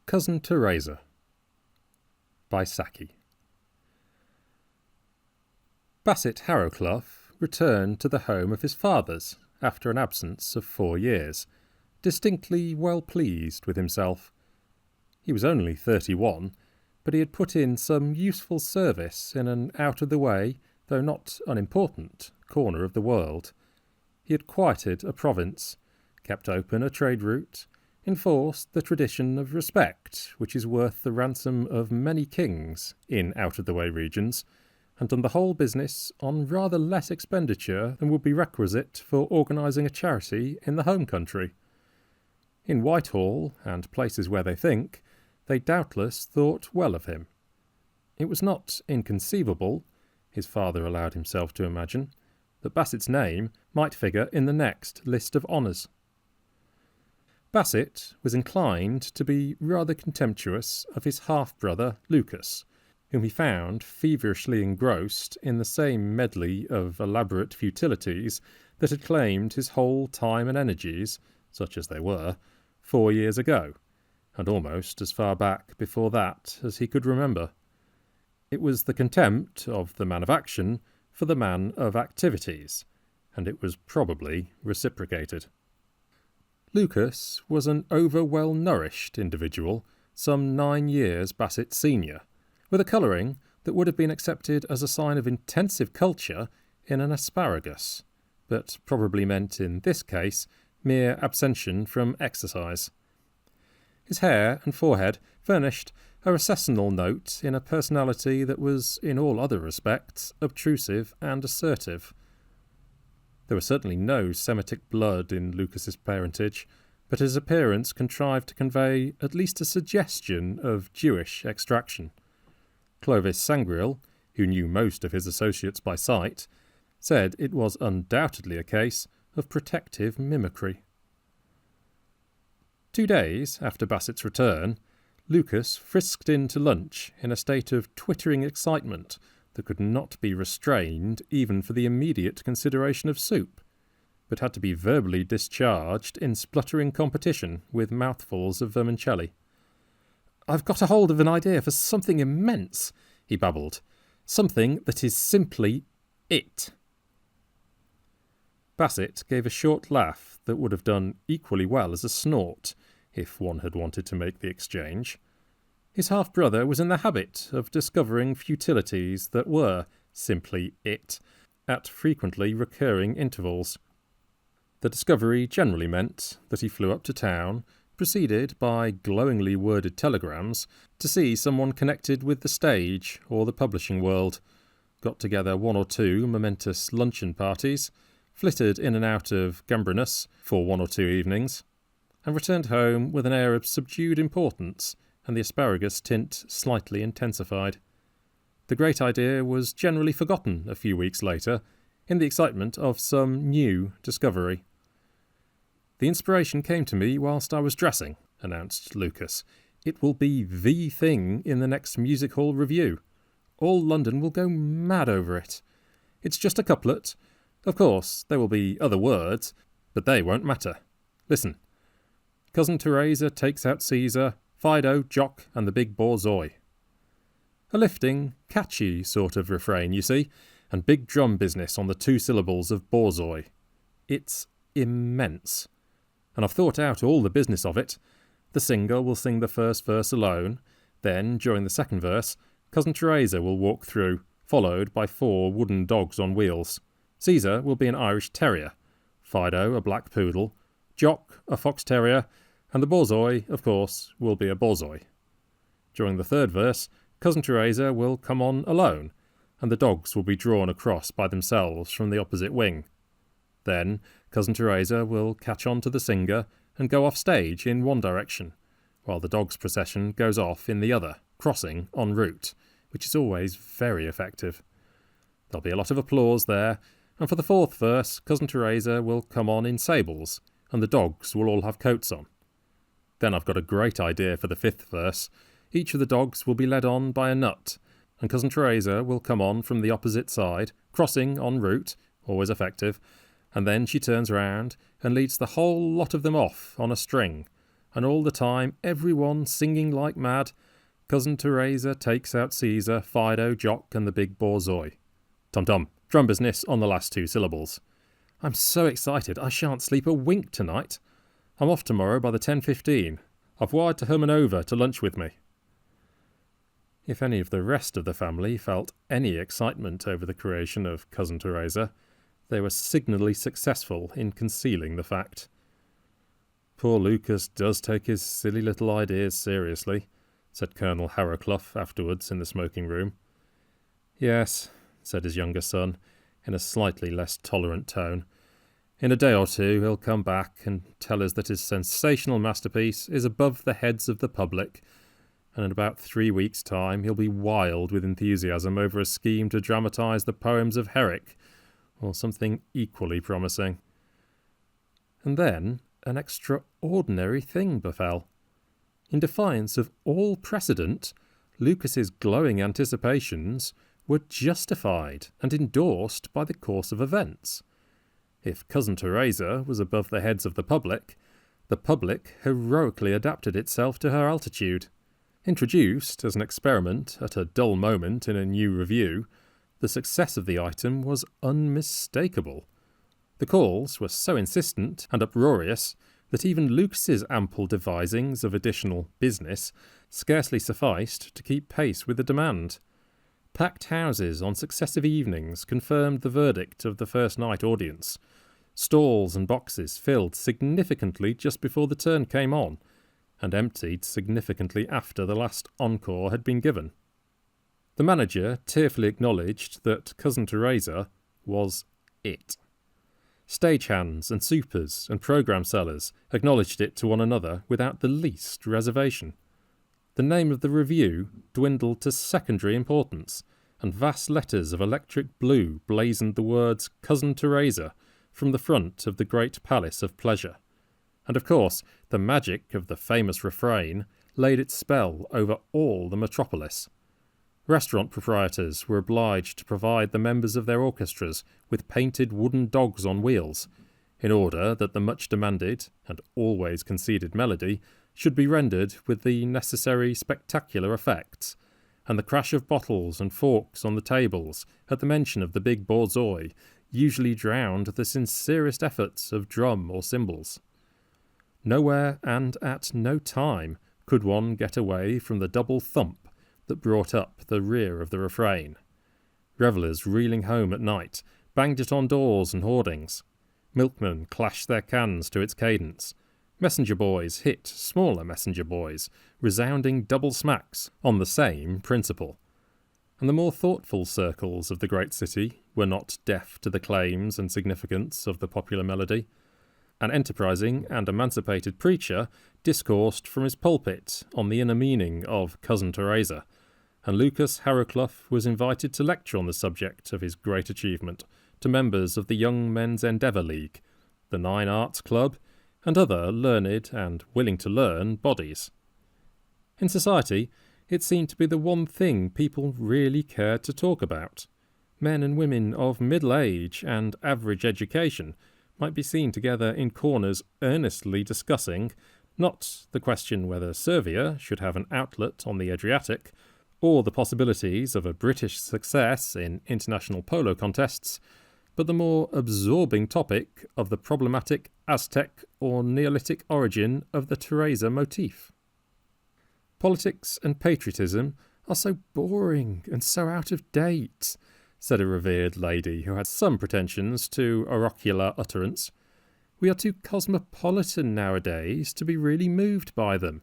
Cousin Teresa by Saki. Bassett Harrowcluff returned to the home of his fathers after an absence of 4 years, distinctly well pleased with himself. He was only 31, but he had put in some useful service in an out-of-the-way, though not unimportant, corner of the world. He had quieted a province, kept open a trade route, enforced the tradition of respect which is worth the ransom of many kings in out-of-the-way regions, and done the whole business on rather less expenditure than would be requisite for organising a charity in the home country. In Whitehall, and places where they think, they doubtless thought well of him. It was not inconceivable, his father allowed himself to imagine, that Bassett's name might figure in the next list of honours. Bassett was inclined to be rather contemptuous of his half-brother Lucas, whom he found feverishly engrossed in the same medley of elaborate futilities that had claimed his whole time and energies, such as they were, 4 years ago, and almost as far back before that as he could remember. It was the contempt of the man of action for the man of activities, and it was probably reciprocated. Lucas was an over-well-nourished individual, some 9 years Bassett's senior, with a colouring that would have been accepted as a sign of intensive culture in an asparagus, but probably meant in this case mere abstention from exercise. His hair and forehead furnished a recessional note in a personality that was, in all other respects, obtrusive and assertive. There was certainly no Semitic blood in Lucas's parentage, but his appearance contrived to convey at least a suggestion of Jewish extraction. Clovis Sangreal, who knew most of his associates by sight, said it was undoubtedly a case of protective mimicry. 2 days after Bassett's return, Lucas frisked in to lunch in a state of twittering excitement that could not be restrained even for the immediate consideration of soup, but had to be verbally discharged in spluttering competition with mouthfuls of vermicelli. "I've got a hold of an idea for something immense," he babbled. "Something that is simply it." Bassett gave a short laugh that would have done equally well as a snort, if one had wanted to make the exchange. His half-brother was in the habit of discovering futilities that were simply it, at frequently recurring intervals. The discovery generally meant that he flew up to town, preceded by glowingly worded telegrams, to see someone connected with the stage or the publishing world, got together 1 or 2 momentous luncheon parties, flitted in and out of Gambrinus for 1 or 2 evenings, and returned home with an air of subdued importance and the asparagus tint slightly intensified. The great idea was generally forgotten a few weeks later, in the excitement of some new discovery. "The inspiration came to me whilst I was dressing," announced Lucas. "It will be the thing in the next music hall review. All London will go mad over it. It's just a couplet. Of course, there will be other words, but they won't matter. Listen. Cousin Teresa takes out Caesar, Fido, Jock, and the big borzoi." A lifting, catchy sort of refrain, you see, and big drum business on the 2 syllables of borzoi. It's immense. And I've thought out all the business of it. The singer will sing the first verse alone, then, during the second verse, Cousin Teresa will walk through, followed by 4 wooden dogs on wheels. Caesar will be an Irish terrier, Fido a black poodle, Jock a fox terrier, and the borzoi, of course, will be a borzoi. During the third verse, Cousin Teresa will come on alone, and the dogs will be drawn across by themselves from the opposite wing. Then Cousin Teresa will catch on to the singer and go off stage in one direction, while the dogs' procession goes off in the other, crossing en route, which is always very effective. There'll be a lot of applause there, and for the 4th verse, Cousin Teresa will come on in sables, and the dogs will all have coats on. Then I've got a great idea for the 5th verse. Each of the dogs will be led on by a nut, and Cousin Teresa will come on from the opposite side, crossing en route, always effective, and then she turns round and leads the whole lot of them off on a string, and all the time everyone singing like mad, Cousin Teresa takes out Caesar, Fido, Jock, and the big borzoi. Tum-tum, drum business on the last 2 syllables. I'm so excited I shan't sleep a wink tonight. I'm off tomorrow by the 10:15. I've wired to Herman over to lunch with me. If any of the rest of the family felt any excitement over the creation of Cousin Teresa, they were signally successful in concealing the fact. Poor Lucas does take his silly little ideas seriously, said Colonel Harrowcluff afterwards in the smoking room. Yes, said his younger son, in a slightly less tolerant tone. In a day or 2 he'll come back and tell us that his sensational masterpiece is above the heads of the public, and in about 3 weeks' time he'll be wild with enthusiasm over a scheme to dramatise the poems of Herrick, or something equally promising. And then an extraordinary thing befell. In defiance of all precedent, Lucas's glowing anticipations were justified and endorsed by the course of events. If Cousin Teresa was above the heads of the public heroically adapted itself to her altitude. Introduced as an experiment at a dull moment in a new review, the success of the item was unmistakable. The calls were so insistent and uproarious that even Lucas's ample devisings of additional business scarcely sufficed to keep pace with the demand. Packed houses on successive evenings confirmed the verdict of the first night audience. Stalls and boxes filled significantly just before the turn came on, and emptied significantly after the last encore had been given. The manager tearfully acknowledged that Cousin Teresa was it. Stagehands and supers and programme sellers acknowledged it to one another without the least reservation. The name of the review dwindled to secondary importance, and vast letters of electric blue blazoned the words Cousin Teresa from the front of the great palace of pleasure. And of course, the magic of the famous refrain laid its spell over all the metropolis. Restaurant proprietors were obliged to provide the members of their orchestras with painted wooden dogs on wheels, in order that the much-demanded and always conceded melody should be rendered with the necessary spectacular effects, and the crash of bottles and forks on the tables at the mention of the big borzoi usually drowned the sincerest efforts of drum or cymbals. Nowhere and at no time could one get away from the double thump that brought up the rear of the refrain. Revellers reeling home at night banged it on doors and hoardings. Milkmen clashed their cans to its cadence. Messenger boys hit smaller messenger boys, resounding double smacks on the same principle. And the more thoughtful circles of the great city were not deaf to the claims and significance of the popular melody. An enterprising and emancipated preacher discoursed from his pulpit on the inner meaning of Cousin Teresa, and Lucas Harrowcluff was invited to lecture on the subject of his great achievement to members of the Young Men's Endeavour League, the 9 Arts Club, and other learned and willing-to-learn bodies. In society, it seemed to be the one thing people really cared to talk about. Men and women of middle age and average education might be seen together in corners earnestly discussing, not the question whether Servia should have an outlet on the Adriatic, or the possibilities of a British success in international polo contests, but the more absorbing topic of the problematic Aztec or Neolithic origin of the Teresa motif. Politics and patriotism are so boring and so out of date, said a revered lady who had some pretensions to oracular utterance. We are too cosmopolitan nowadays to be really moved by them.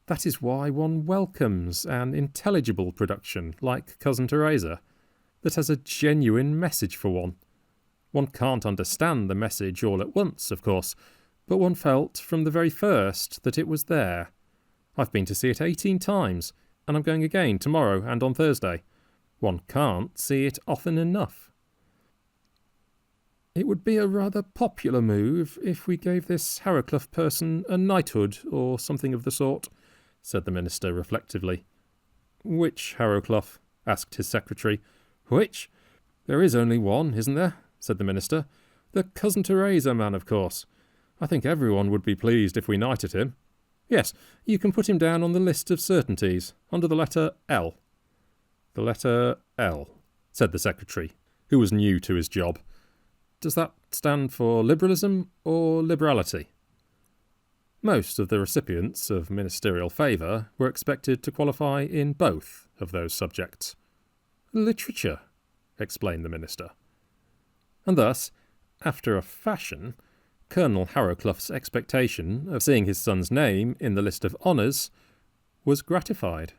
That is why one welcomes an intelligible production like Cousin Teresa, that has a genuine message for one. One can't understand the message all at once, of course, but one felt from the very first that it was there. I've been to see it 18 times, and I'm going again tomorrow and on Thursday. One can't see it often enough. It would be a rather popular move if we gave this Harrowcluff person a knighthood or something of the sort, said the minister reflectively. Which Harrowcluff? Asked his secretary. Which? There is only one, isn't there? Said the minister. The Cousin Teresa man, of course. I think everyone would be pleased if we knighted him. Yes, you can put him down on the list of certainties, under the letter L. The letter L, said the secretary, who was new to his job. Does that stand for liberalism or liberality? Most of the recipients of ministerial favour were expected to qualify in both of those subjects. Literature, explained the minister. And thus, after a fashion, Colonel Harrowcluff's expectation of seeing his son's name in the list of honours was gratified.